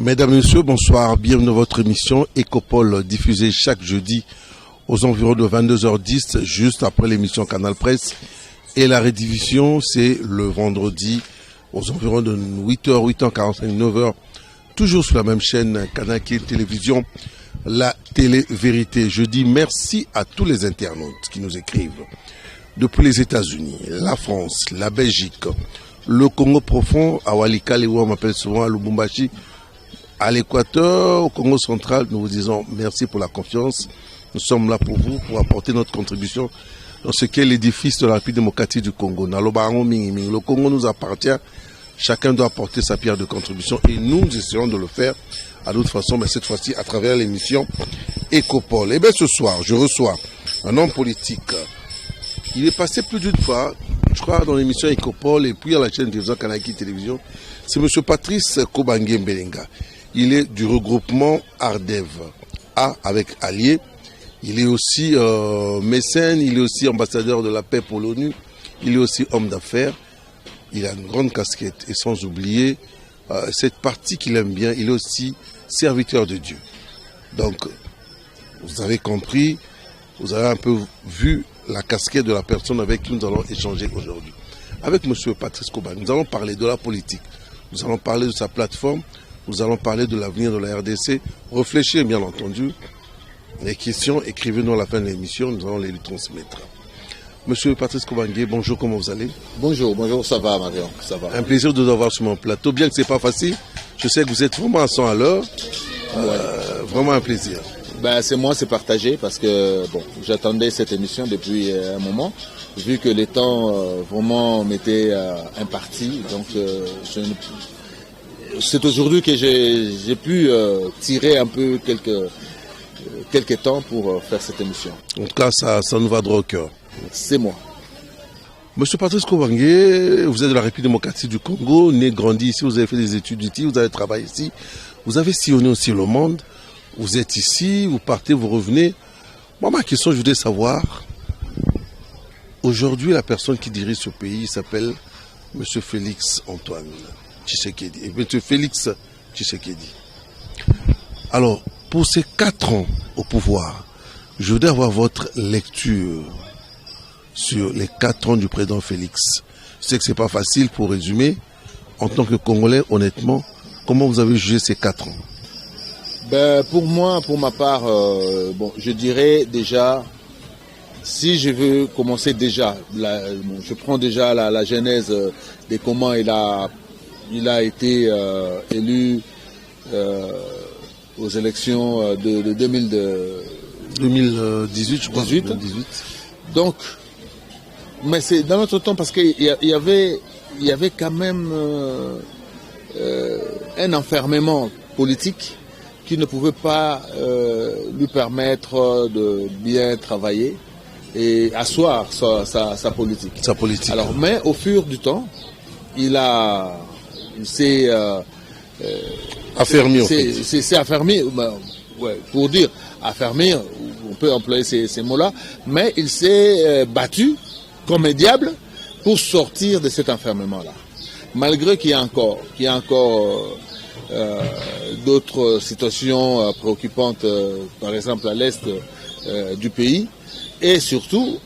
Mesdames et messieurs, bonsoir. Bienvenue dans votre émission Ecopole, diffusée chaque jeudi aux environs de 22h10, juste après l'émission Canal Presse. Et la rediffusion, c'est le vendredi aux environs de 8h, 8h45, 9h, toujours sur la même chaîne Canal Télévision, la télé-vérité. Je dis merci à tous les internautes qui nous écrivent depuis les États-Unis, la France, la Belgique, le Congo profond, à Walikale, où on m'appelle souvent à Lubumbashi, à l'Équateur, au Congo central. Nous vous disons merci pour la confiance. Nous sommes là pour vous, pour apporter notre contribution dans ce qu'est l'édifice de la République démocratique du Congo. Le Congo nous appartient. Chacun doit apporter sa pierre de contribution et nous essayons de le faire à d'autres façons, mais cette fois-ci à travers l'émission Ecopole. Et bien ce soir, je reçois un homme politique. Il est passé plus d'une fois, je crois, dans l'émission Ecopole et puis à la chaîne de télévision Kanaki Télévision. C'est M. Patrice Kobange Mbelenga. Il est du regroupement Ardev A avec Allier. Il est aussi mécène, il est aussi ambassadeur de la paix pour l'ONU. Il est aussi homme d'affaires. Il a une grande casquette. Et sans oublier cette partie qu'il aime bien, il est aussi serviteur de Dieu. Donc, vous avez compris, vous avez un peu vu la casquette de la personne avec qui nous allons échanger aujourd'hui. Avec M. Patrice Kobange, nous allons parler de la politique. Nous allons parler de sa plateforme. Nous allons parler de l'avenir de la RDC. Réfléchir, bien entendu. Les questions, écrivez-nous à la fin de l'émission. Nous allons les lui transmettre. Monsieur Patrice Kobange, bonjour, comment vous allez? Bonjour, ça va, Marion, ça va. Un plaisir de vous avoir sur mon plateau. Bien que ce n'est pas facile, je sais que vous êtes vraiment à 100 à l'heure. Vraiment un plaisir. C'est moi, c'est partagé parce que j'attendais cette émission depuis un moment. Vu que les temps vraiment m'étaient impartis, donc c'est aujourd'hui que j'ai pu tirer un peu quelques temps pour faire cette émission. En tout cas, ça nous va droit au cœur. C'est moi. Monsieur Patrice Kobange, vous êtes de la République démocratique du Congo, né, grandi ici, vous avez fait des études ici, vous avez travaillé ici, vous avez sillonné aussi le monde, vous êtes ici, vous partez, vous revenez. Moi, ma question, je voudrais savoir, aujourd'hui, la personne qui dirige ce pays s'appelle Monsieur Félix Antoine Tshisekedi. Et Monsieur Félix Tshisekedi. Alors, pour ces 4 ans au pouvoir, je voudrais avoir votre lecture sur les 4 ans du président Félix. Je sais que ce n'est pas facile pour résumer. En tant que Congolais, honnêtement, comment vous avez jugé ces 4 ans? Pour moi, pour ma part, je dirais déjà, si je veux commencer déjà, je prends déjà la genèse de comment il a été élu aux élections de 2018, je crois. 2018. Donc, mais c'est dans notre temps parce qu'il y avait quand même un enfermement politique qui ne pouvait pas lui permettre de bien travailler et asseoir sa politique. Sa politique. Alors, mais au fur du temps, il s'est affermi. C'est affermi, pour dire affermir, on peut employer ces mots-là, mais il s'est battu comme un diable pour sortir de cet enfermement-là. Malgré qu'il y a encore d'autres situations préoccupantes, par exemple à l'est du pays, et surtout,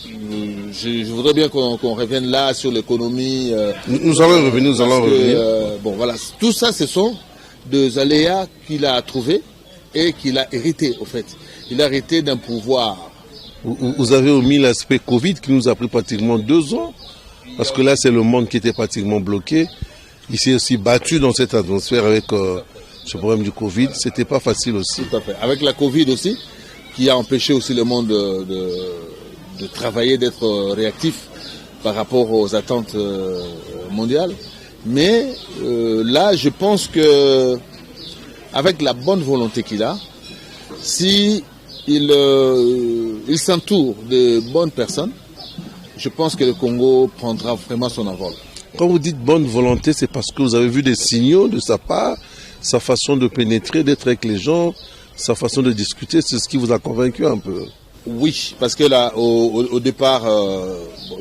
je voudrais bien qu'on revienne là sur l'économie. Nous allons revenir. Voilà, tout ça, ce sont des aléas qu'il a trouvés et qu'il a hérité, au fait. Il a hérité d'un pouvoir. Vous avez omis l'aspect Covid qui nous a pris pratiquement 2 ans, parce que là, c'est le monde qui était pratiquement bloqué. Il s'est aussi battu dans cette atmosphère avec ce problème du Covid. C'était pas facile aussi. Tout à fait. Avec la Covid aussi, qui a empêché aussi le monde de travailler, d'être réactif par rapport aux attentes mondiales. Mais là, je pense que avec la bonne volonté qu'il a, si il s'entoure de bonnes personnes, je pense que le Congo prendra vraiment son envol. Quand vous dites bonne volonté, c'est parce que vous avez vu des signaux de sa part, sa façon de pénétrer, d'être avec les gens, sa façon de discuter, c'est ce qui vous a convaincu un peu? Oui, parce que là, au départ,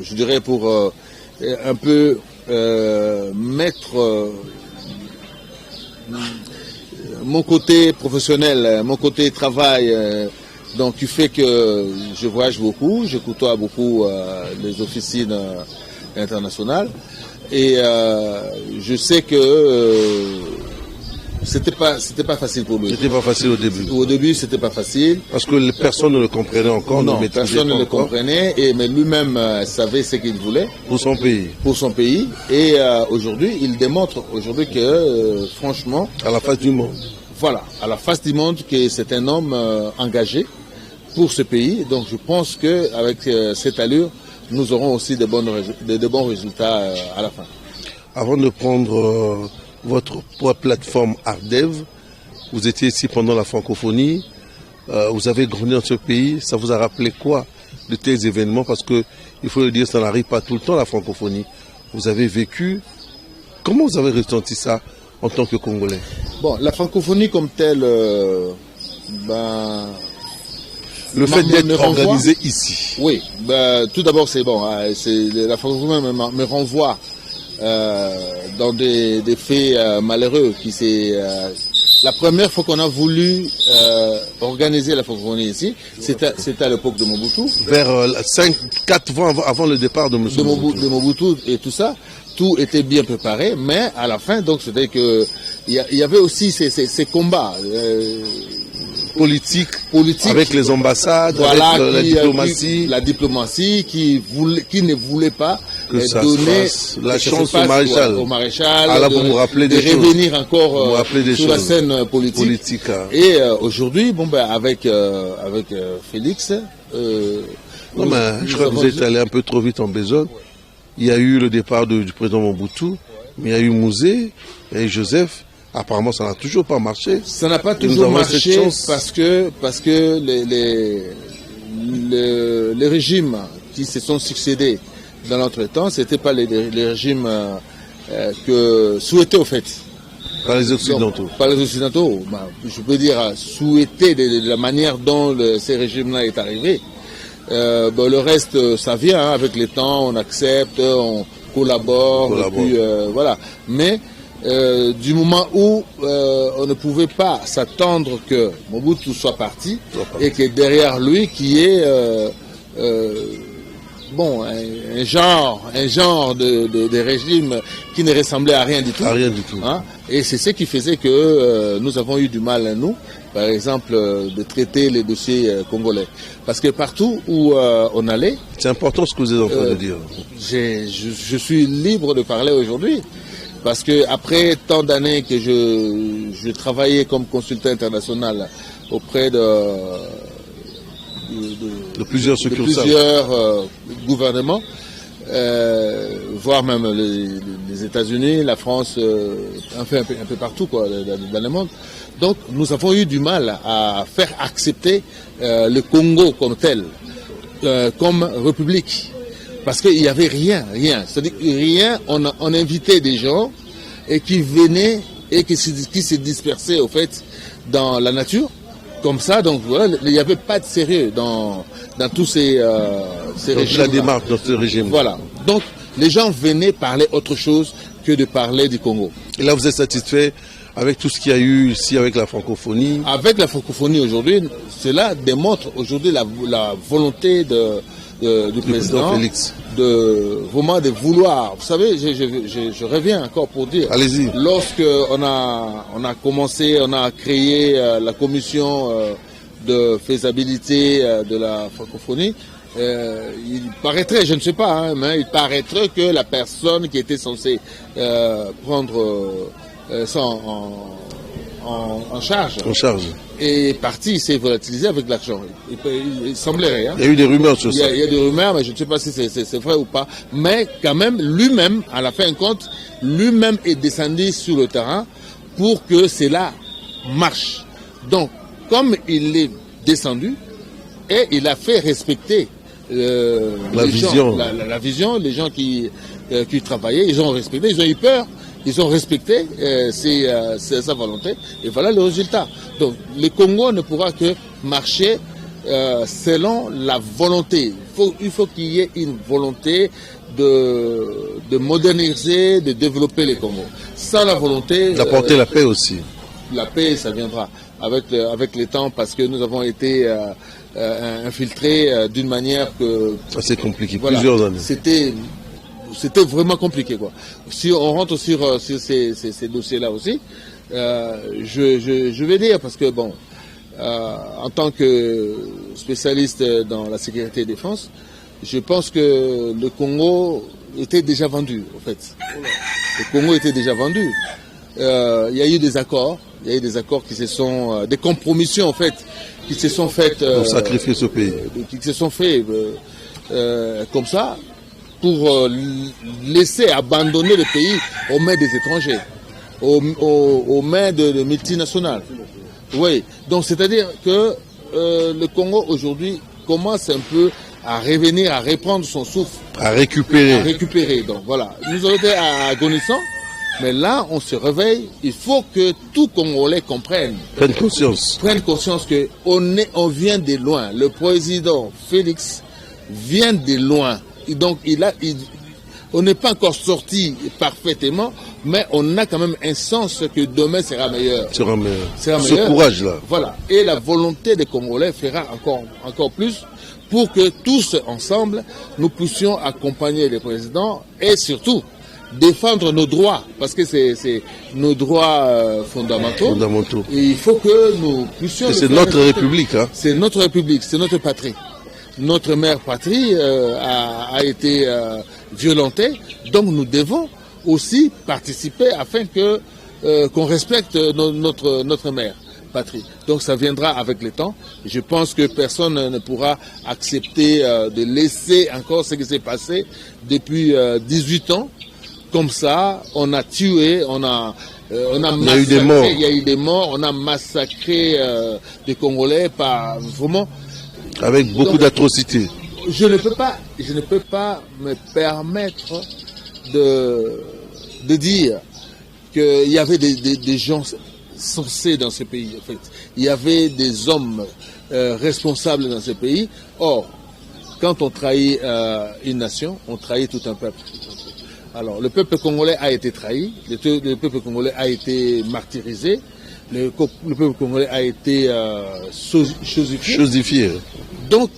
je dirais pour un peu mettre mon côté professionnel, mon côté travail, donc qui fait que je voyage beaucoup, je côtoie beaucoup les officines internationales et je sais que c'était pas facile pour lui. C'était pas facile au début. Au début, c'était pas facile. Parce que les personnes ne le comprenaient encore. Non, personne ne le comprenait, mais lui-même savait ce qu'il voulait. Pour son pays. Pour son pays. Et aujourd'hui, il démontre que, franchement... À la face du monde. Voilà, à la face du monde, que c'est un homme engagé pour ce pays. Donc je pense qu'avec cette allure, nous aurons aussi de bons résultats à la fin. Avant de prendre votre plateforme Ardev, vous étiez ici pendant la francophonie, vous avez grandi dans ce pays, ça vous a rappelé quoi de tels événements? Parce que, il faut le dire, ça n'arrive pas tout le temps la francophonie. Vous avez vécu, comment vous avez ressenti ça en tant que Congolais? Bon, la francophonie comme telle, le fait d'être organisé ici. Oui, tout d'abord c'est bon, la francophonie me renvoie dans des faits malheureux qui c'est la première fois qu'on a voulu organiser la francophonie ici, c'était à l'époque de Mobutu. Vers 4 ans avant le départ de Mobutu et tout ça, tout était bien préparé, mais à la fin, donc c'était que il y avait aussi ces combats politiques avec les ambassades, voilà, avec la diplomatie, qui ne voulait pas donner la chance au maréchal. Alors vous me rappelez de revenir encore sur la scène politique. Et aujourd'hui, avec Félix. Non, mais je crois que vous êtes allé un peu trop vite en besogne. Il y a eu le départ du président Mobutu, mais il y a eu Mouzé, il y a eu Joseph. Apparemment, ça n'a toujours pas marché. Ça n'a pas toujours marché parce que les régimes qui se sont succédés dans l'entretemps, ce n'étaient pas les régimes que souhaitaient au fait. Par les Occidentaux. Donc, par les Occidentaux. Je peux dire souhaiter de la manière dont ces régimes-là est arrivé. Le reste, ça vient avec le temps, on accepte, on collabore. Et puis, voilà. Mais du moment où on ne pouvait pas s'attendre que Mobutu soit parti et que derrière lui qui est un genre de régime qui ne ressemblait à rien du tout. À rien du tout. Hein? Et c'est ce qui faisait que nous avons eu du mal, nous, par exemple, de traiter les dossiers congolais. Parce que partout où on allait... C'est important ce que vous êtes en train de dire. Je suis libre de parler aujourd'hui. Parce que après tant d'années que je travaillais comme consultant international auprès de plusieurs succursales, gouvernements, voire même les États-Unis, la France, un peu partout dans le monde. Donc nous avons eu du mal à faire accepter le Congo comme tel, comme république. Parce qu'il n'y avait rien. C'est-à-dire rien, on invitait des gens et qui venaient et qui se dispersaient au fait dans la nature. Comme ça, donc voilà, il n'y avait pas de sérieux dans tous ces régimes. La démarche dans ce régime. Voilà. Donc les gens venaient parler autre chose que de parler du Congo. Et là, vous êtes satisfait avec tout ce qu'il y a eu ici avec la francophonie? Avec la francophonie aujourd'hui, cela démontre aujourd'hui la volonté du président Félix, vraiment de vouloir. Vous savez, je reviens encore pour dire. Allez-y. Lorsque on a commencé, on a créé la commission de faisabilité de la francophonie. Il paraîtrait, je ne sais pas, mais il paraîtrait que la personne qui était censée prendre ça en charge. Et parti, il s'est volatilisé avec l'argent. Il semblerait. Hein. Il y a eu des rumeurs sur ça. Il y a des rumeurs, mais je ne sais pas si c'est vrai ou pas. Mais quand même, lui-même, à la fin de compte, lui-même est descendu sur le terrain pour que cela marche. Donc, comme il est descendu, et il a fait respecter la vision, les gens qui travaillaient, ils ont respecté, ils ont eu peur. Ils ont respecté sa volonté et voilà le résultat. Donc le Congo ne pourra que marcher selon la volonté. Il faut qu'il y ait une volonté de moderniser, de développer le Congo. Sans la volonté... D'apporter la paix aussi. la paix, ça viendra avec le temps, parce que nous avons été infiltrés d'une manière que... C'est compliqué, voilà, plusieurs années. C'était vraiment compliqué, quoi. Si on rentre sur ces dossiers-là aussi, je vais dire, parce que bon, en tant que spécialiste dans la sécurité et défense, je pense que le Congo était déjà vendu, en fait. Le Congo était déjà vendu. Il y a eu des accords, qui se sont, des compromissions, en fait, qui se sont faites pour sacrifier ce pays, qui se sont faits comme ça, pour laisser abandonner le pays aux mains des étrangers, aux mains de multinationales. Oui, donc c'est-à-dire que le Congo aujourd'hui commence un peu à revenir, à reprendre son souffle. À récupérer. Donc voilà, nous avons été agonisants, mais là on se réveille. Il faut que tout Congolais comprenne. Prenne conscience qu'on vient de loin. Le président Félix vient de loin. Et donc on n'est pas encore sorti parfaitement, mais on a quand même un sens que demain sera meilleur. Ce courage-là. Voilà. Et la volonté des Congolais fera encore plus pour que tous ensemble, nous puissions accompagner les présidents et surtout défendre nos droits, parce que c'est nos droits fondamentaux. Et il faut que nous puissions... C'est notre République. Hein. C'est notre République, c'est notre patrie. Notre mère patrie a été violentée, donc nous devons aussi participer afin qu'on respecte notre mère patrie. Donc ça viendra avec le temps. Je pense que personne ne pourra accepter de laisser encore ce qui s'est passé depuis 18 ans. Comme ça, on a tué, on a massacré, il y a eu des morts, on a massacré des Congolais par vraiment... Avec beaucoup d'atrocités. Je ne peux pas me permettre de dire qu'il y avait des gens censés dans ce pays. En fait, il y avait des hommes responsables dans ce pays. Or, quand on trahit une nation, on trahit tout un peuple. Alors, le peuple congolais a été trahi, le peuple congolais a été martyrisé. Le peuple congolais a été chosifié. Donc,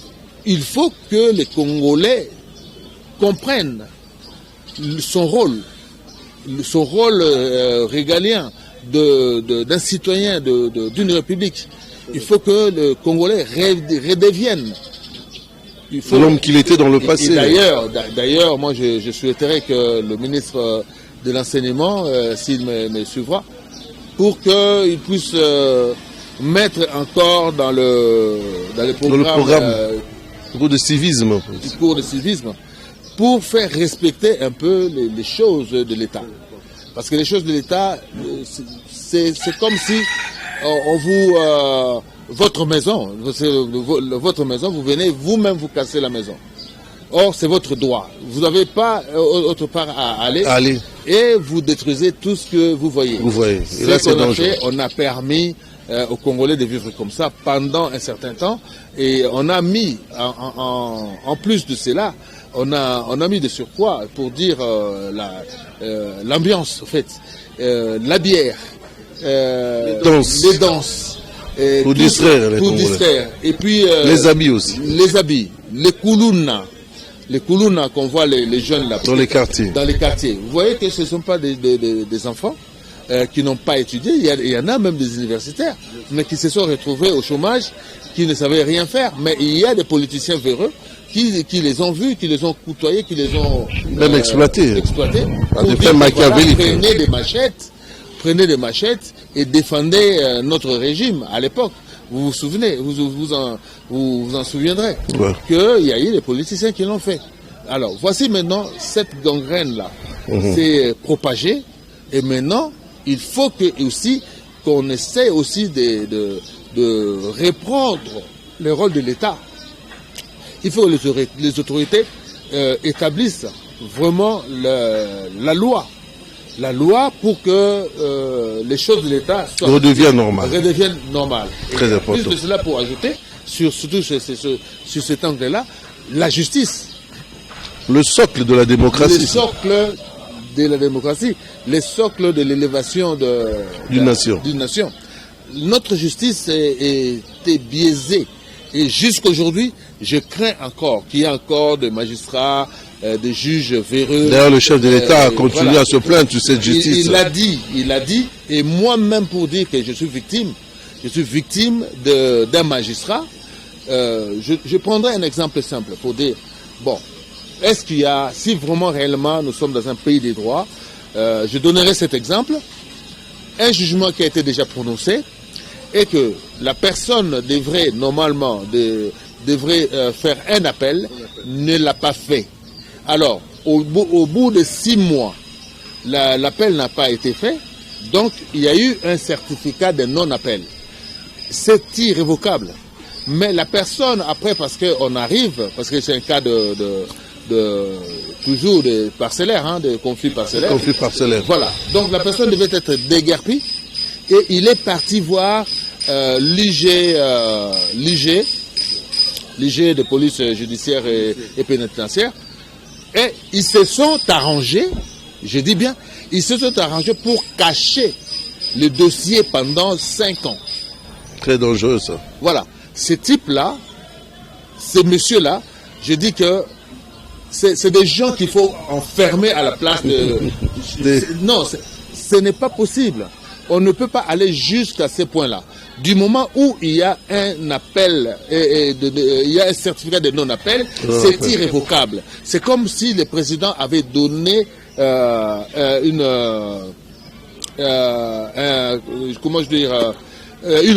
il faut que les Congolais comprennent son rôle régalien d'un citoyen d'une république. Il faut que le Congolais redevienne l'homme qu'il était dans le passé. D'ailleurs, moi, je souhaiterais que le ministre de l'enseignement, s'il me suivra, pour qu'il puisse mettre encore dans le programme cours de civisme. Pour faire respecter un peu les choses de l'État. Parce que les choses de l'État, c'est comme si on vous... votre maison, vous venez vous-même vous casser la maison. Or, c'est votre droit. Vous n'avez pas autre part à aller. Et vous détruisez tout ce que vous voyez. Et là, c'est dangereux. On a permis aux Congolais de vivre comme ça pendant un certain temps. Et on a mis, en plus de cela, on a mis de surpoids pour dire l'ambiance, en fait. La bière, les danses. Pour distraire les Congolais. Et puis les habits aussi. Les habits, les koulouna qu'on voit les jeunes là. Dans les quartiers. Vous voyez que ce ne sont pas des enfants qui n'ont pas étudié. Il y en a même des universitaires, mais qui se sont retrouvés au chômage, qui ne savaient rien faire. Mais il y a des politiciens véreux qui les ont vus, qui les ont côtoyés, qui les ont même exploités. Des faits machiavéliques. Prenez des machettes et défendez notre régime à l'époque. Vous vous souvenez, vous en souviendrez, qu'il y a eu des politiciens qui l'ont fait. Alors, voici maintenant cette gangrène-là. C'est propagé, et maintenant, il faut qu'on essaie aussi de reprendre le rôle de l'État. Il faut que les autorités établissent vraiment la loi. La loi pour que les choses de l'État redeviennent normales. Très important. Plus de cela pour ajouter, surtout sur cet angle-là, la justice. Le socle de la démocratie. Le socle de la démocratie, le socle de l'élévation d'une nation. notre justice était biaisée. Et jusqu'aujourd'hui, je crains encore qu'il y ait encore des magistrats, des juges véreux. D'ailleurs, le chef de l'État a continué à se plaindre de cette justice. Il l'a dit. Et moi-même, pour dire que je suis victime d'un magistrat. Je prendrai un exemple simple pour dire, bon, est-ce qu'il y a, si vraiment réellement nous sommes dans un pays des droits, je donnerai cet exemple, un jugement qui a été déjà prononcé et que la personne devrait normalement faire un appel, ne l'a pas fait. Alors, au bout de 6 mois, l'appel n'a pas été fait, donc il y a eu un certificat de non-appel. C'est irrévocable. Mais la personne, après, parce qu'on arrive, parce que c'est un cas toujours de parcellaire, hein, de conflit parcellaire. Conflit parcellaire. Voilà. Donc la personne devait être déguerpie et il est parti voir l'IG de police judiciaire et pénitentiaire. Et ils se sont arrangés, je dis bien, ils se sont arrangés pour cacher le dossier pendant 5 ans. Très dangereux, ça. Voilà. Ces types-là, ces messieurs-là, je dis que c'est des gens qu'il faut enfermer à la place de... Non, ce n'est pas possible. On ne peut pas aller jusqu'à ces points-là. Du moment où il y a un appel, il y a un certificat de non-appel, c'est irrévocable. C'est comme si le président avait donné une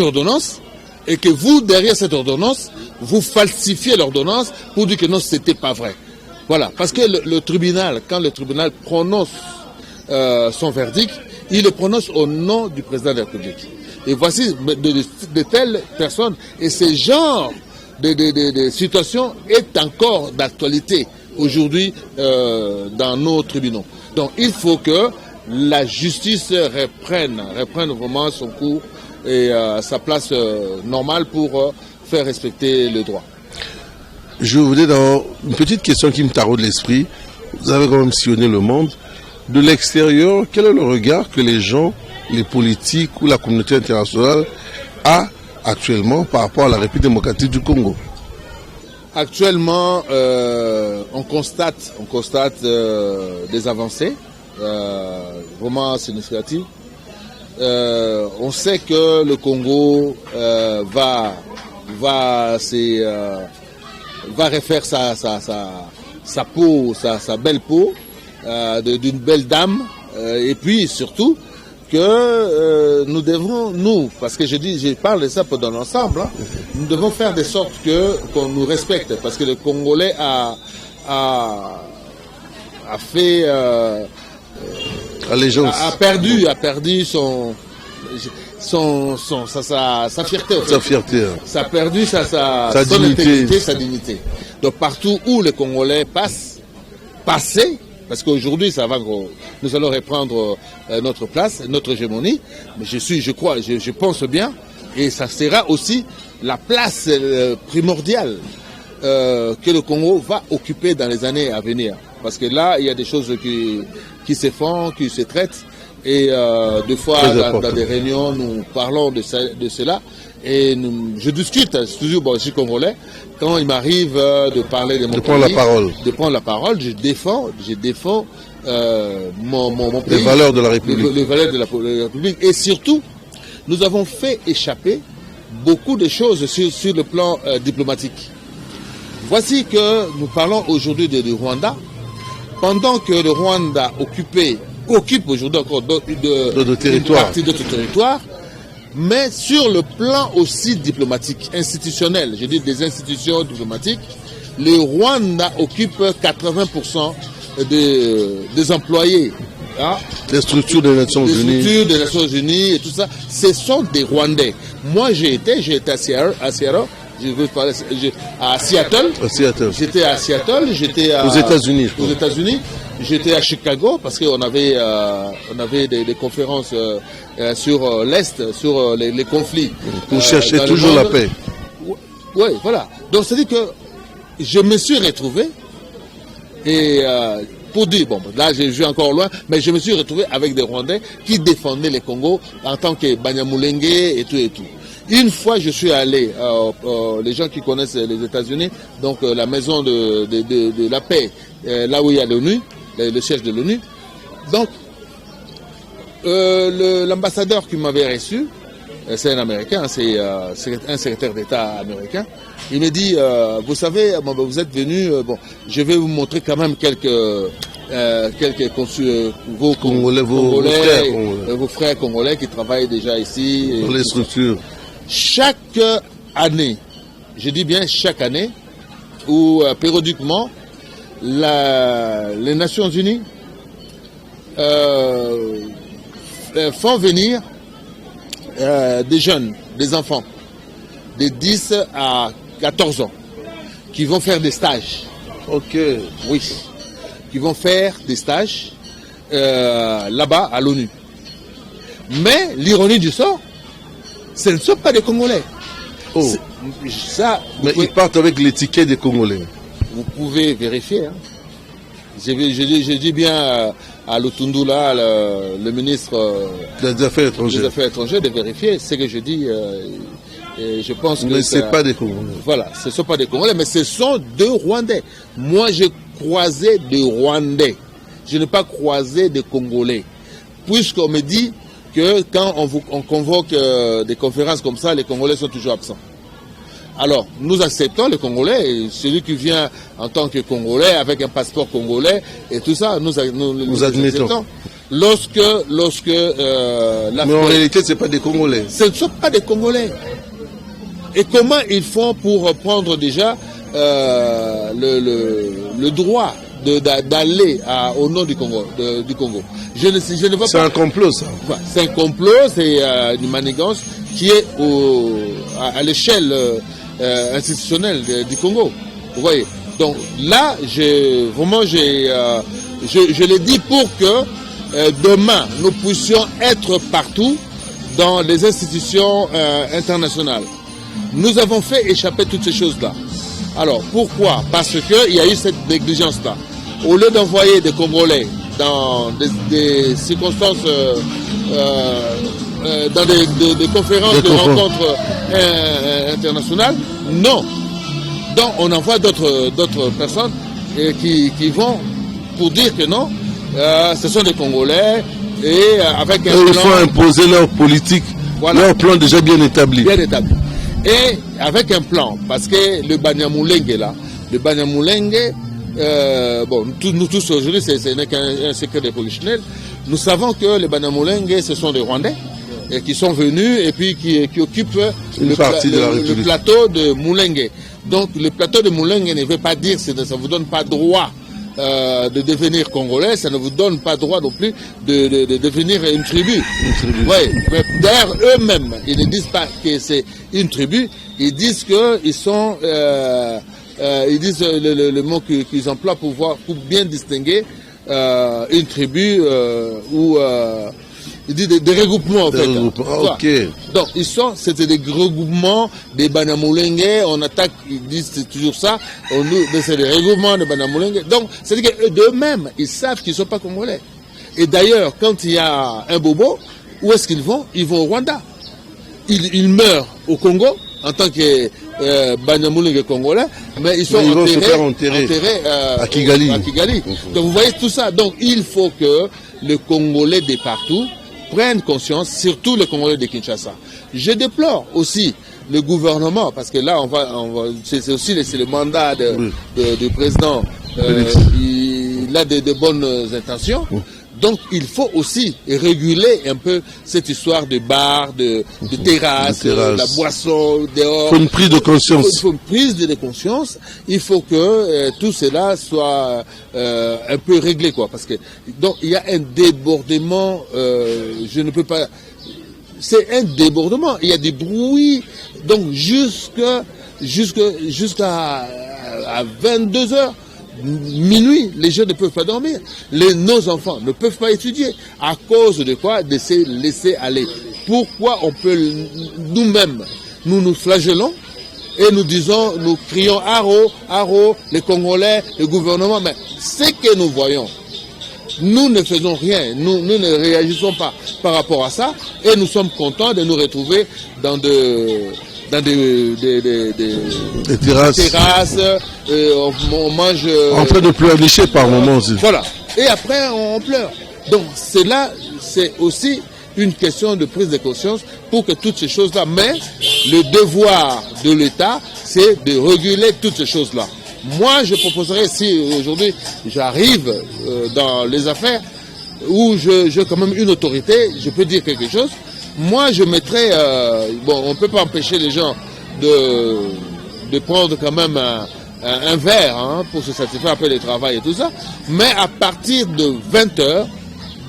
ordonnance, et que vous, derrière cette ordonnance, vous falsifiez l'ordonnance pour dire que non, ce n'était pas vrai. Voilà, parce que le tribunal, quand le tribunal prononce son verdict, il le prononce au nom du président de la République. Et voici de telles personnes, et ce genre de situations est encore d'actualité aujourd'hui dans nos tribunaux. Donc il faut que la justice reprenne vraiment son cours et sa place normale pour faire respecter le droit. Je voudrais dans une petite question qui me taraude l'esprit. Vous avez quand même sillonné le monde. De l'extérieur, quel est le regard que les gens, les politiques ou la communauté internationale a actuellement par rapport à la République démocratique du Congo? Actuellement, on constate des avancées vraiment significatives. On sait que le Congo va refaire sa peau, sa belle peau d'une belle dame, et puis surtout que nous devons, parce que je parle de ça dans l'ensemble, hein, nous devons faire de sorte qu'on nous respecte, parce que le Congolais a fait a perdu sa fierté. Sa fierté. Ça a perdu son intégrité, sa dignité. Donc partout où les Congolais passaient, parce qu'aujourd'hui nous allons reprendre notre place, notre hégémonie, mais je pense bien, et ça sera aussi la place primordiale que le Congo va occuper dans les années à venir. Parce que là, il y a des choses qui se font, qui se traitent. Et des fois, dans des réunions, nous parlons de cela. Et je discute, toujours, je suis congolais, quand il m'arrive de parler de mon pays, de prendre la parole, je défends mon pays. Les valeurs de la République. Les valeurs de la République. Et surtout, nous avons fait échapper beaucoup de choses sur le plan diplomatique. Voici que nous parlons aujourd'hui du Rwanda. Pendant que le Rwanda occupe aujourd'hui encore une partie de notre territoire, mais sur le plan aussi diplomatique, institutionnel, je dis des institutions diplomatiques, le Rwanda occupe 80% des employés. Hein, les structures des Nations Unies. Les structures des Nations Unies et tout ça, ce sont des Rwandais. Moi j'ai été à Seattle. À Seattle. J'étais à Seattle, aux États-Unis. J'étais à Chicago parce qu'on avait des conférences sur l'Est, sur les conflits. Vous cherchez toujours la paix. Oui, voilà. Donc c'est-à-dire que je me suis retrouvé et pour dire, bon, là je suis encore loin, mais je me suis retrouvé avec des Rwandais qui défendaient les Congos en tant que Banyamulenge et tout et tout. Une fois, je suis allé, les gens qui connaissent les États-Unis, donc la maison de la paix, là où il y a l'ONU, le siège de l'ONU. Donc, l'ambassadeur qui m'avait reçu, c'est un Américain, c'est un secrétaire d'État américain. Il me dit, vous savez, vous êtes venu, bon, je vais vous montrer quand même quelques vos frères congolais qui travaillent déjà ici. Dans les structures. Chaque année, je dis bien chaque année, ou périodiquement, les Nations Unies font venir des jeunes, des enfants, de 10 à 14 ans, qui vont faire des stages. Ok. Oui. Qui vont faire des stages là-bas à l'ONU. Mais l'ironie du sort, ce ne sont pas des Congolais. Oh. Ça, mais ils partent avec l'étiquette des Congolais. Vous pouvez vérifier. Hein. Je dis bien à Lutundu, là, le ministre des Affaires étrangères, de vérifier ce que je dis. Et je pense que ce n'est pas des Congolais. Voilà, ce ne sont pas des Congolais, mais ce sont deux Rwandais. Moi, j'ai croisé des Rwandais. Je n'ai pas croisé des Congolais. Puisqu'on me dit que quand on convoque des conférences comme ça, les Congolais sont toujours absents. Alors, nous acceptons les Congolais, celui qui vient en tant que Congolais, avec un passeport congolais, et tout ça, nous admettons. Lorsque mais en réalité, ce n'est pas des Congolais. Ce ne sont pas des Congolais. Et comment ils font pour prendre déjà le droit d'aller au nom du Congo, Je ne vois pas. C'est un complot, ça. C'est un complot, c'est une manigance qui est à l'échelle institutionnelle du Congo. Vous voyez. Donc là, je l'ai dit pour que demain, nous puissions être partout dans les institutions internationales. Nous avons fait échapper toutes ces choses-là. Alors, pourquoi? Parce qu'il y a eu cette négligence-là. Au lieu d'envoyer des Congolais dans des circonstances, dans des conférences, des rencontres internationales, non. Donc, on envoie d'autres personnes qui vont pour dire que non, ce sont des Congolais et avec un plan... Il faut imposer leur politique, voilà. Leur plan déjà bien établi. Bien établi. Et avec un plan, parce que le Banyamulenge là, bon, nous tous aujourd'hui, ce n'est qu'un secret de polichinelle. Nous savons que les Banyamulenge, ce sont des Rwandais et qui sont venus et puis qui occupent le plateau de Mulenge. Donc le plateau de Mulenge ne veut pas dire, ça ne vous donne pas droit de devenir Congolais, ça ne vous donne pas droit non plus de devenir une tribu. Ouais. D'ailleurs, eux-mêmes, ils ne disent pas que c'est une tribu, ils disent qu'ils sont... ils disent le mot qu'ils emploient pour bien distinguer une tribu ou... ils disent des regroupements en fait. Okay. Donc c'était des regroupements des Banyamulenge, on attaque, ils disent c'est toujours ça, c'est des regroupements de Banyamulenge. Donc c'est-à-dire qu'eux-mêmes, ils savent qu'ils ne sont pas Congolais. Et d'ailleurs, quand il y a un bobo, où est-ce qu'ils vont? Ils vont au Rwanda. Ils meurent au Congo en tant que Banyamulenge congolais, mais ils sont enterrés à Kigali. Donc vous voyez tout ça. Donc il faut que les Congolais de partout prennent conscience, surtout les Congolais de Kinshasa. Je déplore aussi le gouvernement, parce que là, c'est aussi le mandat du président. Il a de bonnes intentions. Donc, il faut aussi réguler un peu cette histoire de bars, de terrasses, la boisson dehors. Il faut une prise de conscience. Il faut une prise de conscience. Il faut que tout cela soit un peu réglé, quoi. Parce que donc il y a un débordement. Je ne peux pas. C'est un débordement. Il y a des bruits. Donc jusqu'à 22 h. Minuit, les gens ne peuvent pas dormir. Nos enfants ne peuvent pas étudier. À cause de quoi? De se laisser aller. Pourquoi on peut nous-mêmes, nous flagellons et nous crions haro, haro, les Congolais, le gouvernement. Mais ce que nous voyons, nous ne faisons rien, nous ne réagissons pas par rapport à ça, et nous sommes contents de nous retrouver dans des terrasses, on mange... en train de pleurnicher par moments aussi. Voilà, et après on pleure. Donc c'est aussi une question de prise de conscience pour que toutes ces choses-là, mais le devoir de l'État, c'est de réguler toutes ces choses-là. Moi, je proposerais, si aujourd'hui j'arrive dans les affaires où j'ai quand même une autorité, je peux dire quelque chose, moi je mettrais, bon, on ne peut pas empêcher les gens de prendre quand même un verre hein, pour se satisfaire après le travail et tout ça, mais à partir de 20h,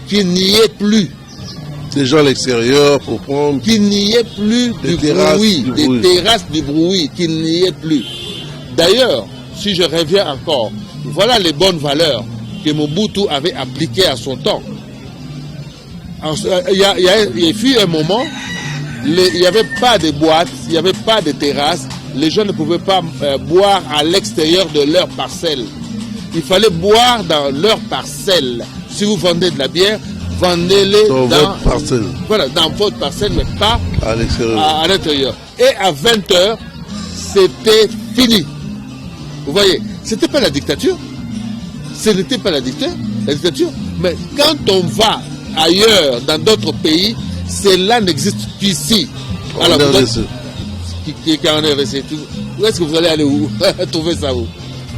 qu'il n'y ait plus des gens à l'extérieur pour prendre... Qu'il n'y ait plus du bruit, des terrasses du bruit, qu'il n'y ait plus. D'ailleurs, si je reviens encore, voilà les bonnes valeurs que Mobutu avait appliquées à son temps. Il fut un moment, il n'y avait pas de boîtes, il n'y avait pas de terrasses, les gens ne pouvaient pas boire à l'extérieur de leur parcelle. Il fallait boire dans leur parcelle. Si vous vendez de la bière, vendez-les dans votre parcelle. Voilà, dans votre parcelle, mais pas à l'intérieur. Et à 20h, c'était fini. Vous voyez, c'était pas la dictature. Ce n'était pas la dictature. Mais quand on va ailleurs, dans d'autres pays, cela n'existe qu'ici. Alors, qui en est resté. Où est-ce que vous allez aller où trouver ça où?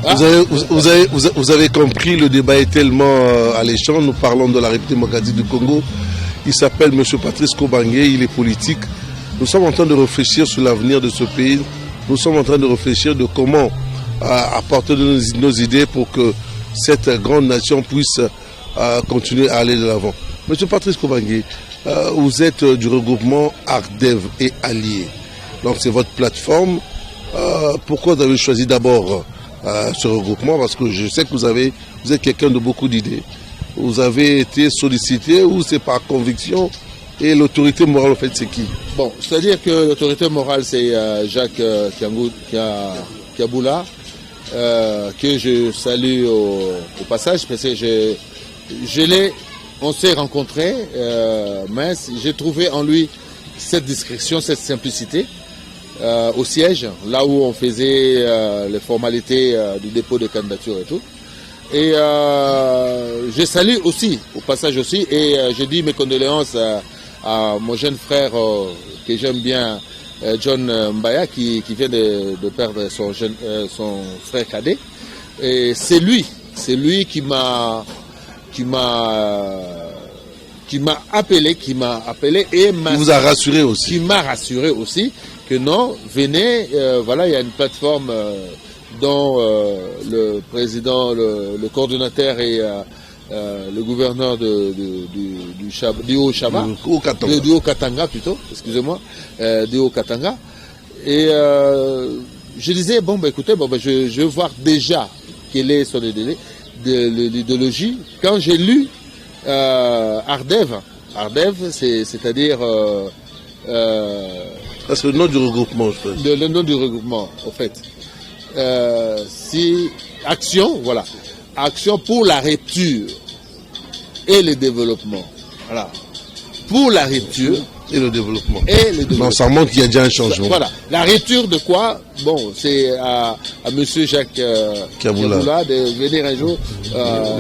Ah. Vous avez compris, le débat est tellement alléchant. Nous parlons de la République démocratique du Congo. Il s'appelle M. Patrice Kobange, il est politique. Nous sommes en train de réfléchir sur l'avenir de ce pays. Nous sommes en train de réfléchir de comment apporter nos idées pour que cette grande nation puisse continuer à aller de l'avant. M. Patrice Kobange, vous êtes du regroupement Ardev et Alliés. Donc c'est votre plateforme. Pourquoi vous avez choisi d'abord ce regroupement? Parce que je sais que vous êtes quelqu'un de beaucoup d'idées. Vous avez été sollicité ou c'est par conviction? Et l'autorité morale, en fait, c'est qui? Bon, c'est-à-dire que l'autorité morale, c'est Jacques Kiaboula, que je salue au passage, parce que on s'est rencontrés, mais j'ai trouvé en lui cette discrétion, cette simplicité. Au siège, là où on faisait les formalités du dépôt de candidature et tout. Et je salue aussi, au passage aussi, et je dis mes condoléances à mon jeune frère que j'aime bien, John Mbaya, qui vient de perdre son frère cadet. Et c'est lui qui m'a appelé et vous a rassuré aussi. Qui m'a rassuré aussi que non, venez, voilà, il y a une plateforme dont le président, le coordonnateur et le gouverneur du Haut-Katanga plutôt, excusez-moi, du Haut-Katanga. Et je disais, bon, bah, écoutez, je veux voir déjà quelle est son idéologie. Quand j'ai lu Ardev, c'est-à-dire... c'est le nom du regroupement, je pense. Le nom du regroupement, en fait. Si Action, voilà. Action pour la rupture et le développement. Voilà. Pour la rupture et le développement. Non, ça montre qu'il y a déjà un changement. Voilà. La rupture de quoi? Bon, c'est à M. Jacques Kiaboula de venir un jour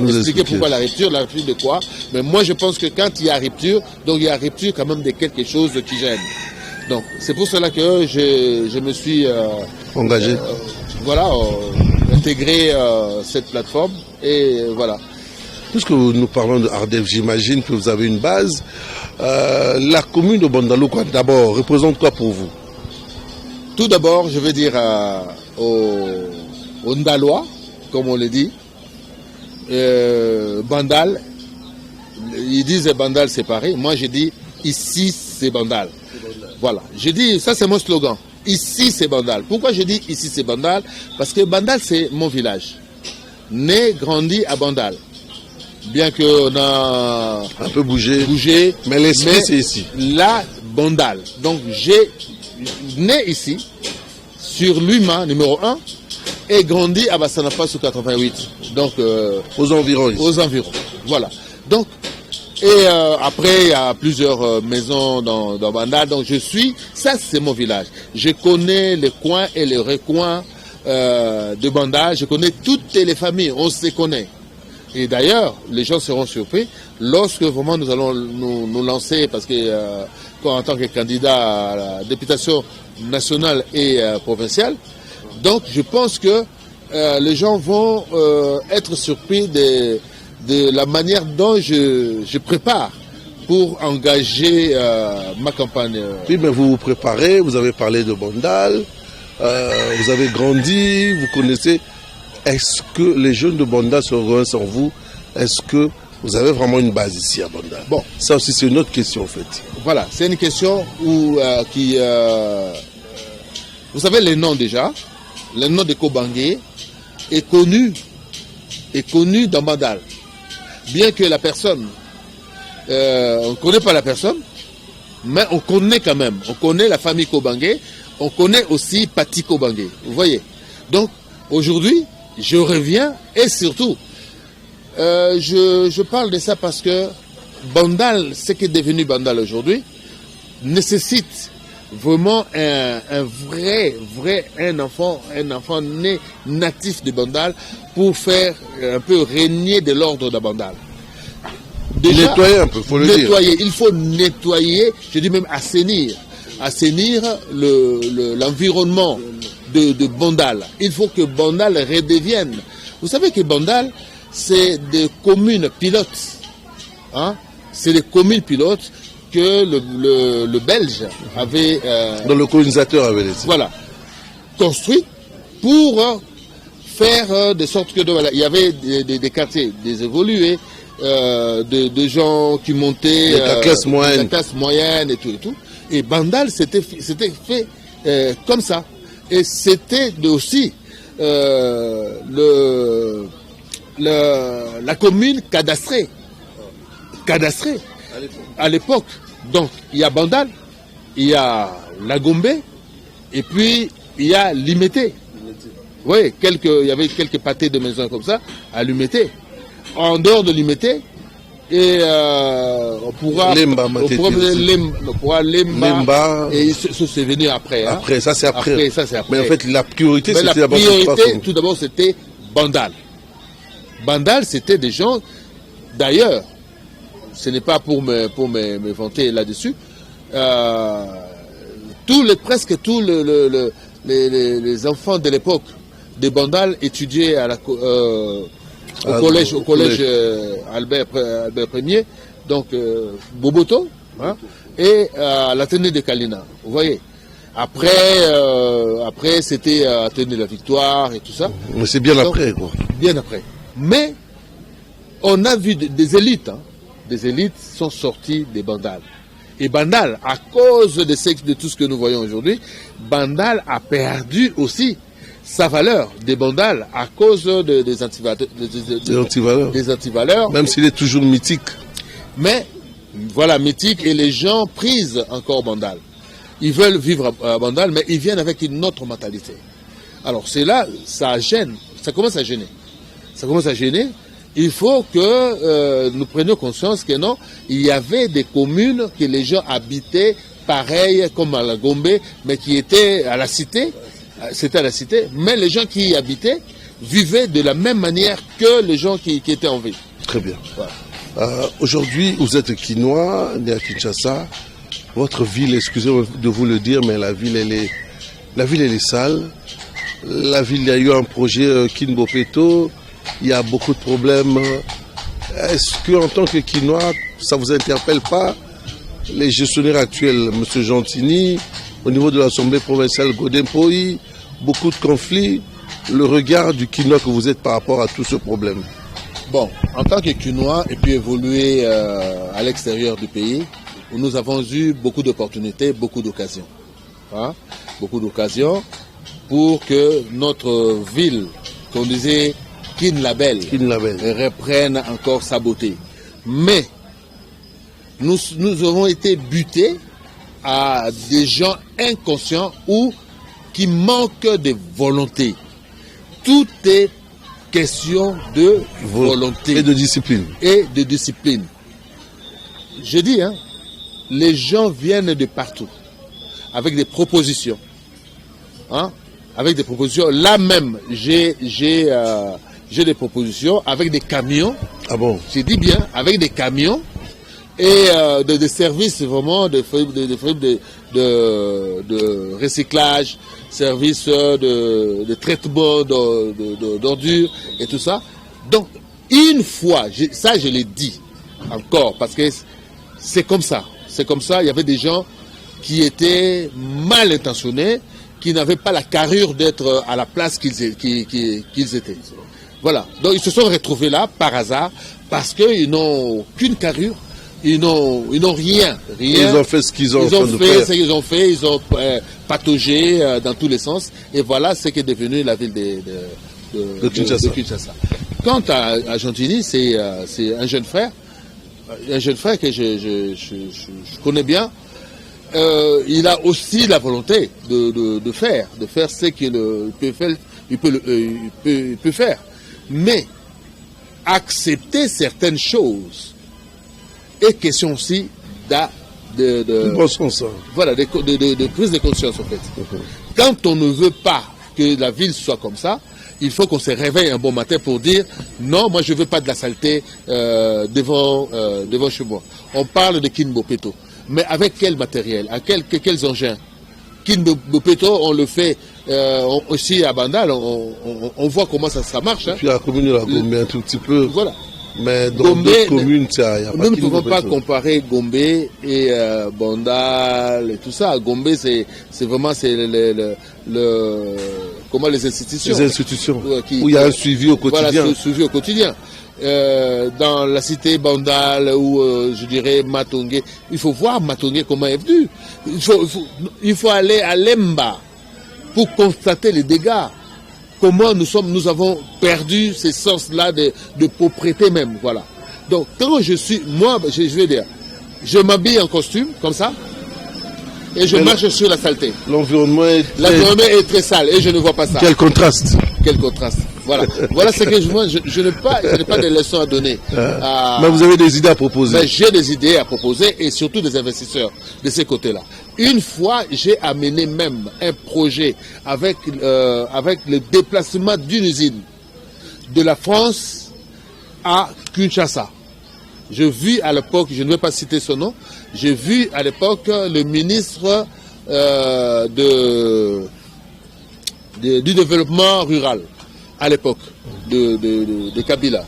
expliquer pourquoi la rupture de quoi. Mais moi, je pense que quand il y a rupture, donc il y a rupture quand même de quelque chose qui gêne. Donc, c'est pour cela que je me suis engagé. Intégré cette plateforme. Et voilà. Puisque nous parlons de Ardev, j'imagine que vous avez une base. La commune de Bandalou, d'abord, représente quoi pour vous? Tout d'abord, je veux dire aux Ndalois, comme on le dit, Bandal, ils disent Bandal séparé. Moi, je dis ici, c'est Bandal. Voilà. Je dis, ça, c'est mon slogan. Ici, c'est Bandal. Pourquoi je dis ici, c'est Bandal? Parce que Bandal, c'est mon village. Né, grandi à Bandal. Bien qu'on a un peu bougé, mais l'esprit, c'est ici. Là, Bandal. Donc, j'ai né ici, sur l'UMA numéro 1, et grandi à Bassanafa sous 88. Donc, aux environs. Aux environs. Voilà. Donc, et après, il y a plusieurs maisons dans Bandal. Donc, ça c'est mon village. Je connais les coins et les recoins de Bandal. Je connais toutes les familles, on se connaît. Et d'ailleurs, les gens seront surpris lorsque vraiment nous allons nous lancer, parce que en tant que candidat à la députation nationale et provinciale, donc je pense que les gens vont être surpris de la manière dont je prépare pour engager ma campagne. Oui, mais vous vous préparez, vous avez parlé de Bandal, vous avez grandi, vous connaissez. Est-ce que les jeunes de Bandal se reconnaissent en vous? Est-ce que vous avez vraiment une base ici à Bandal? Bon, ça aussi c'est une autre question en fait. Voilà, c'est une question où, vous savez les noms déjà, le nom de Kobangué est connu dans Bandal. Bien que la personne, on ne connaît pas la personne, mais on connaît quand même. On connaît la famille Kobangué, on connaît aussi Pati Kobangué. Vous voyez. Donc, aujourd'hui, je reviens et surtout, je parle de ça parce que Bandal, ce qui est devenu Bandal aujourd'hui, nécessite vraiment un enfant né natif de Bandal pour faire un peu régner de l'ordre de Bandal. Déjà, nettoyer un peu, faut le dire. Il faut nettoyer, je dis même assainir l'environnement de Bandal. Il faut que Bandal redevienne. Vous savez que Bandal, c'est des communes pilotes. Hein? C'est des communes pilotes que le Belge avait... dont le colonisateur avait laissé. Voilà. Construit pour faire de sorte que... Voilà, il y avait des quartiers désévolués, de gens qui montaient... la classe moyenne. La classe moyenne et tout. Et Bandal, c'était fait comme ça. Et c'était aussi la commune cadastrée à l'époque. Donc, il y a Bandal, il y a Lagombe, et puis il y a Limete. Oui, il y avait quelques pâtés de maisons comme ça à Limete. En dehors de Limete, et on pourra Lemba, et c'est venu après. Hein. Après, ça c'est après. Mais en fait, la priorité, tout d'abord, c'était Bandal. Bandal, c'était des gens, d'ailleurs, ce n'est pas pour me vanter là-dessus, presque tous les enfants de l'époque de Bandal étudiaient au collège Albert Ier, donc Boboto, hein, et à l'Athénée de Kalina. Vous voyez. Après c'était Athénée de la Victoire et tout ça. Mais c'est bien après, quoi. Bien après. Mais on a vu des élites. Hein. Des élites sont sorties des Bandal. Et Bandal, à cause de tout ce que nous voyons aujourd'hui, Bandal a perdu aussi sa valeur des Bandal à cause des antivaleurs. Même s'il est toujours mythique. Mais, voilà, mythique, et les gens prisent encore Bandal. Ils veulent vivre à Bandal, mais ils viennent avec une autre mentalité. Alors, c'est là, ça gêne, ça commence à gêner. Il faut que nous prenions conscience que non, il y avait des communes que les gens habitaient pareil comme à la Gombe, mais qui étaient à la cité. C'était à la cité, mais les gens qui y habitaient vivaient de la même manière que les gens qui étaient en ville. Très bien. Voilà. Aujourd'hui, vous êtes Quinois, né à Kinshasa. Votre ville, excusez-moi de vous le dire, mais la ville elle est sale. La ville, il y a eu un projet Kinbopeto. Il y a beaucoup de problèmes. Est-ce qu'en tant que Quinois, ça ne vous interpelle pas? Les gestionnaires actuels, M. Gentini, au niveau de l'Assemblée provinciale Godempoï, beaucoup de conflits. Le regard du Quinois que vous êtes par rapport à tout ce problème? Bon, en tant que Quinois, et puis évoluer à l'extérieur du pays, où nous avons eu beaucoup d'opportunités, beaucoup d'occasions. Hein? Beaucoup d'occasions pour que notre ville, qu'on disait Kinlabel, reprenne encore sa beauté. Mais nous avons été butés à des gens inconscients ou qui manquent de volonté. Tout est question de volonté. Et de discipline. Et de discipline. Je dis, hein, les gens viennent de partout, avec des propositions. Hein, avec des propositions. Là même, j'ai des propositions avec des camions. Ah bon? J'ai dit bien, avec des camions et des services vraiment de recyclage, services de traitement d'ordures et tout ça. Donc, une fois, ça je l'ai dit encore, parce que c'est comme ça. C'est comme ça, il y avait des gens qui étaient mal intentionnés, qui n'avaient pas la carrure d'être à la place qu'ils étaient. Voilà. Donc ils se sont retrouvés là par hasard parce qu'ils n'ont aucune carrure, ils n'ont rien. Ils ont fait ce qu'ils ont fait. Ils ont pataugé dans tous les sens. Et voilà ce qui est devenu la ville de Kinshasa. Quant à Gentilly, c'est un jeune frère que je connais bien. Il a aussi la volonté de faire ce qu'il peut faire. Mais accepter certaines choses est question aussi de bon sens, voilà, de prise de conscience en fait. Quand on ne veut pas que la ville soit comme ça, il faut qu'on se réveille un bon matin pour dire non, moi je ne veux pas de la saleté devant chez moi. On parle de Kin Bopeto. Mais avec quel matériel? À quels engins? Kin Bopeto, on le fait aussi à Bandal, on voit comment ça marche. Hein. Puis la commune de la Gombe un tout petit peu. Voilà. Mais dans d'autres communes, il n'y a pas. Nous ne pouvons pas comparer Gombe et Bandal et tout ça. Gombe, c'est vraiment comment les institutions. Les institutions où il y a un suivi au quotidien. Voilà, suivi au quotidien. Dans la cité Bandal ou je dirais Matongé, il faut voir Matongé comment est venu. Il faut aller à Lemba pour constater les dégâts. Comment nous avons perdu ce sens-là de propriété même, voilà. Donc quand je vais dire, je m'habille en costume comme ça et je marche sur la saleté. L'environnement est très sale et je ne vois pas ça. Quel contraste. Quel contraste. Voilà. Voilà ce que je n'ai pas de leçons à donner. Mais vous avez des idées à proposer. J'ai des idées à proposer et surtout des investisseurs de ces côtés-là. Une fois, j'ai amené même un projet avec le déplacement d'une usine de la France à Kinshasa. J'ai vu à l'époque, je ne vais pas citer son nom, j'ai vu à l'époque le ministre du développement rural à l'époque de Kabila.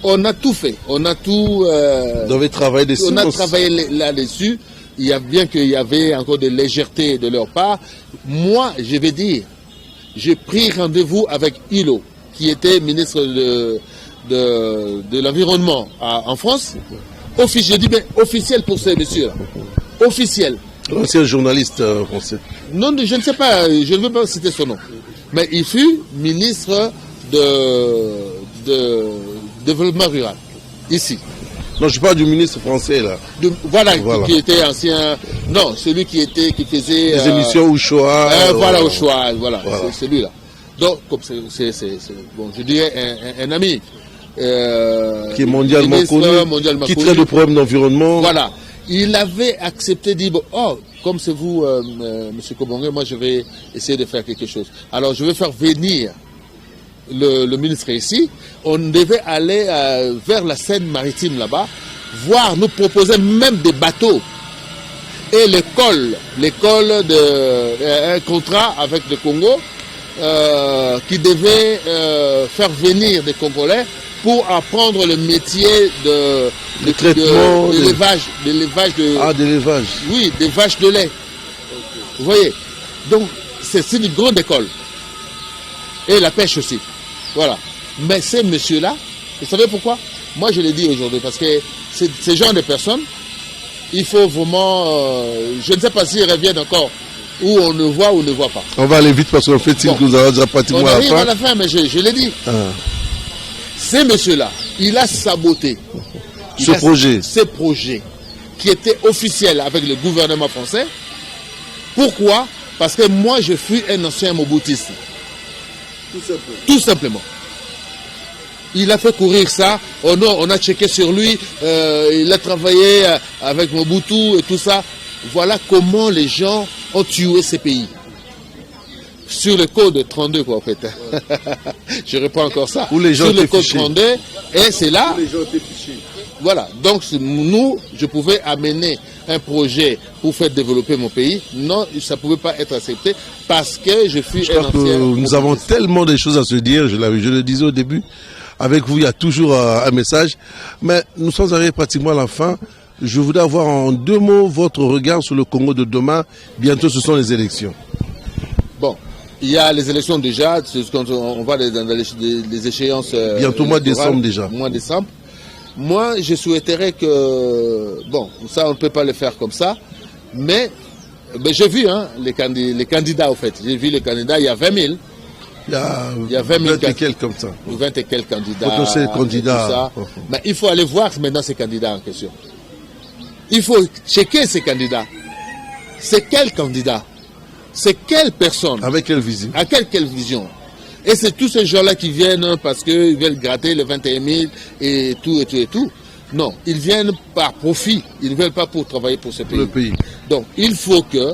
On a tout fait, on a tout. Vous avez travaillé dessus. On a travaillé là-dessus. Il y a bien qu'il y avait encore de légèreté de leur part. Moi, je vais dire, j'ai pris rendez-vous avec Hilo, qui était ministre de l'Environnement en France. Je dis bien officiel pour ces messieurs-là. Officiel. C'est un journaliste français. Non, je ne sais pas, je ne veux pas citer son nom. Mais il fut ministre de développement rural, ici. Non, je parle du ministre français, là. Voilà. Qui était ancien... Non, celui qui faisait... Les émissions au choix. Voilà, au choix, voilà. C'est celui-là. Donc, comme c'est bon, je dirais un ami. Qui est mondialement connu, qui traite de problèmes d'environnement. Voilà. Il avait accepté, dit, oh, comme c'est vous, M. Kobongé, moi je vais essayer de faire quelque chose. Alors je vais faire venir le ministre ici. On devait aller vers la Seine maritime là-bas, voir, nous proposer même des bateaux. Et l'école un contrat avec le Congo qui devait faire venir des Congolais pour apprendre le métier de l'élevage. Ah, d'élevage. Oui, des vaches de lait. Vous voyez. Donc, c'est une grande école. Et la pêche aussi. Voilà. Mais ces messieurs-là, vous savez pourquoi? Moi, je l'ai dit aujourd'hui, parce que ces genre de personnes, il faut vraiment... je ne sais pas s'ils reviennent encore, où on ne voit ou ne voit pas. On va aller vite, parce qu'en fait, que nous allons déjà pratiquement à la fin. On arrive à la fin, mais je l'ai dit. Ces messieurs-là, il a saboté ce projet qui était officiel avec le gouvernement français. Pourquoi? Parce que moi, je fus un ancien moboutiste. Tout simplement. Il a fait courir ça. Oh non, on a checké sur lui. Il a travaillé avec Mobutu et tout ça. Voilà comment les gens ont tué ces pays. Sur le code 32, quoi, en fait. Je reprends encore ça. Où les gens sur le code fichés. 32, et c'est là. Les gens étaient fichés. Voilà. Donc, nous, je pouvais amener un projet pour faire développer mon pays. Non, ça ne pouvait pas être accepté parce que je suis Je crois que nous avons tellement de choses à se dire. Je le disais au début. Avec vous, il y a toujours un message. Mais nous sommes arrivés pratiquement à la fin. Je voudrais avoir en 2 mots votre regard sur le Congo de demain. Bientôt, ce sont les élections. Bon, il y a les élections déjà. Quand on va dans les échéances. Bientôt mois de décembre déjà. Mois de décembre. Moi, je souhaiterais que... Bon, ça, on ne peut pas le faire comme ça. Mais j'ai vu les candidats, en fait. J'ai vu les candidats, il y a 20 000. Il y a 20 000 et quelques comme ça. 20 et quelques candidats. Potentiels candidats. Mais il faut aller voir maintenant ces candidats en question. Il faut checker ces candidats. C'est quel candidat? C'est quelle personne? Avec quelle vision? À quelle vision? Et c'est tous ces gens-là qui viennent parce qu'ils veulent gratter les 21 000 et tout, et tout, et tout. Non, ils viennent par profit. Ils ne veulent pas pour travailler pour ce pays. Le pays. Donc, il faut que,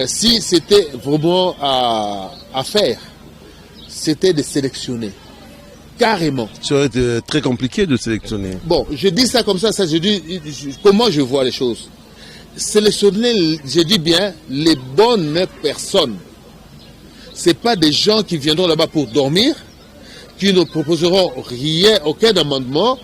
si c'était vraiment à faire, c'était de sélectionner. Carrément. Ça aurait été très compliqué de sélectionner. Bon, je dis ça comme ça, je dis comment je vois les choses. Sélectionner, je dis bien, les bonnes personnes. Ce n'est pas des gens qui viendront là-bas pour dormir, qui ne proposeront rien, aucun amendement,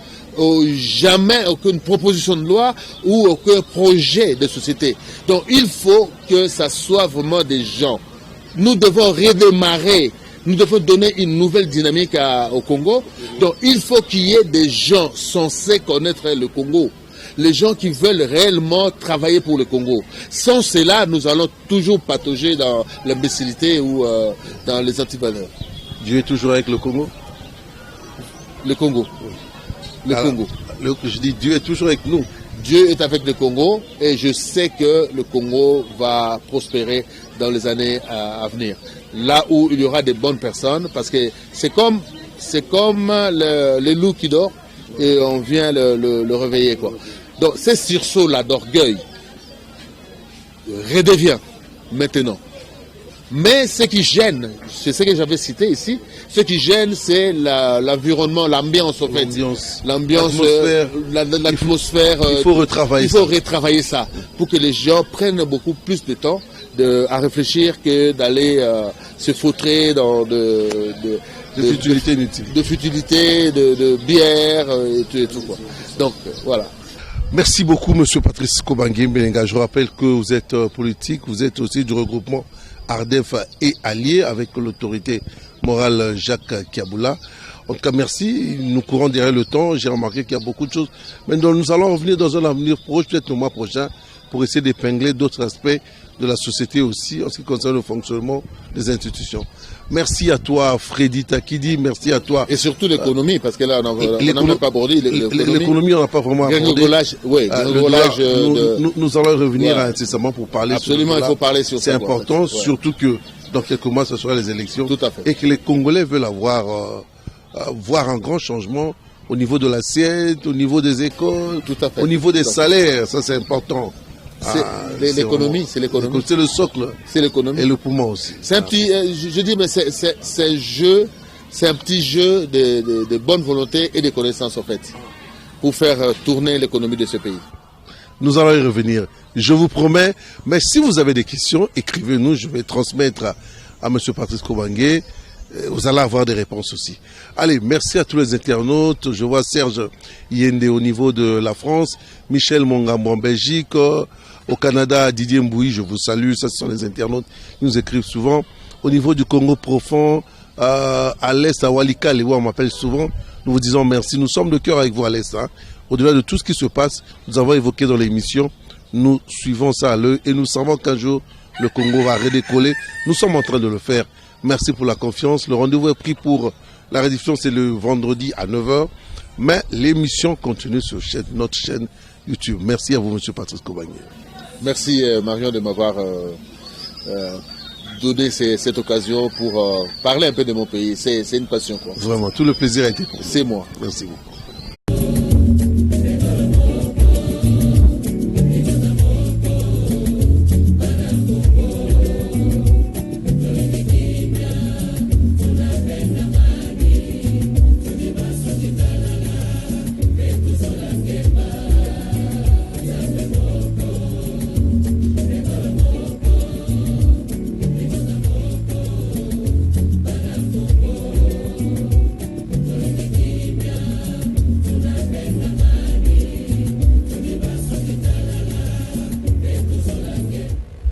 jamais aucune proposition de loi ou aucun projet de société. Donc il faut que ça soit vraiment des gens. Nous devons redémarrer, nous devons donner une nouvelle dynamique au Congo. Donc il faut qu'il y ait des gens censés connaître le Congo. Les gens qui veulent réellement travailler pour le Congo. Sans cela, nous allons toujours patauger dans l'imbécilité ou dans les antivaleurs. Dieu est toujours avec le Congo? Le Congo. Le Congo. Je dis Dieu est toujours avec nous. Dieu est avec le Congo et je sais que le Congo va prospérer dans les années à venir. Là où il y aura des bonnes personnes, parce que c'est comme le loup qui dort et on vient le réveiller, quoi. Donc, ces sursauts-là d'orgueil redevient maintenant. Mais ce qui gêne, c'est ce que j'avais cité ici, ce qui gêne, c'est l'environnement, l'ambiance, en fait. L'ambiance, l'atmosphère. Il faut retravailler ça. Il faut retravailler ça pour que les gens prennent beaucoup plus de temps à réfléchir que d'aller se fautrer dans de futilité inutile. De futilité, de bière et tout, quoi. Donc, voilà. Merci beaucoup, Monsieur Patrice Kobangué Mbelenga. Je rappelle que vous êtes politique, vous êtes aussi du regroupement Ardef et Alliés avec l'autorité morale Jacques Kiaboula. En tout cas, merci. Nous courons derrière le temps. J'ai remarqué qu'il y a beaucoup de choses. Maintenant, nous allons revenir dans un avenir proche, peut-être le mois prochain, pour essayer d'épingler d'autres aspects de la société aussi, en ce qui concerne le fonctionnement des institutions. Merci à toi, Freddy Takidi. Merci à toi. Et surtout l'économie, parce que là, on n'a même pas abordé l'économie. On n'a pas vraiment abordé. Nous allons revenir incessamment pour parler. Absolument, il faut parler sur ça. C'est important, surtout que dans quelques mois, ce sera les élections. Tout à fait. Et que les Congolais veulent voir un grand changement au niveau de l'assiette, au niveau des écoles, au niveau des salaires. Ça, c'est important. L'économie, c'est l'économie. C'est le socle. C'est l'économie. Et le poumon aussi. C'est un petit, je dis, mais c'est un petit jeu de bonne volonté et de connaissances, en fait, pour faire tourner l'économie de ce pays. Nous allons y revenir. Je vous promets. Mais si vous avez des questions, écrivez-nous. Je vais transmettre à M. Patrice Kobangué. Vous allez avoir des réponses aussi. Allez, merci à tous les internautes. Je vois Serge Yende au niveau de la France, Michel Mongambo en Belgique, au Canada, Didier Mbouy, je vous salue. Ça, ce sont les internautes qui nous écrivent souvent. Au niveau du Congo profond, à l'Est, à Walikale, où on m'appelle souvent, nous vous disons merci. Nous sommes de cœur avec vous à l'Est. Hein. Au-delà de tout ce qui se passe, nous avons évoqué dans l'émission, nous suivons ça à l'œil et nous savons qu'un jour, le Congo va redécoller. Nous sommes en train de le faire. Merci pour la confiance. Le rendez-vous est pris pour la rediffusion, c'est le vendredi à 9 h. Mais l'émission continue sur notre chaîne YouTube. Merci à vous, M. Patrice Kobangué. Merci, Marion, de m'avoir donner cette occasion pour parler un peu de mon pays. C'est une passion, quoi. Vraiment, tout le plaisir a été pour vous. C'est moi. Merci beaucoup.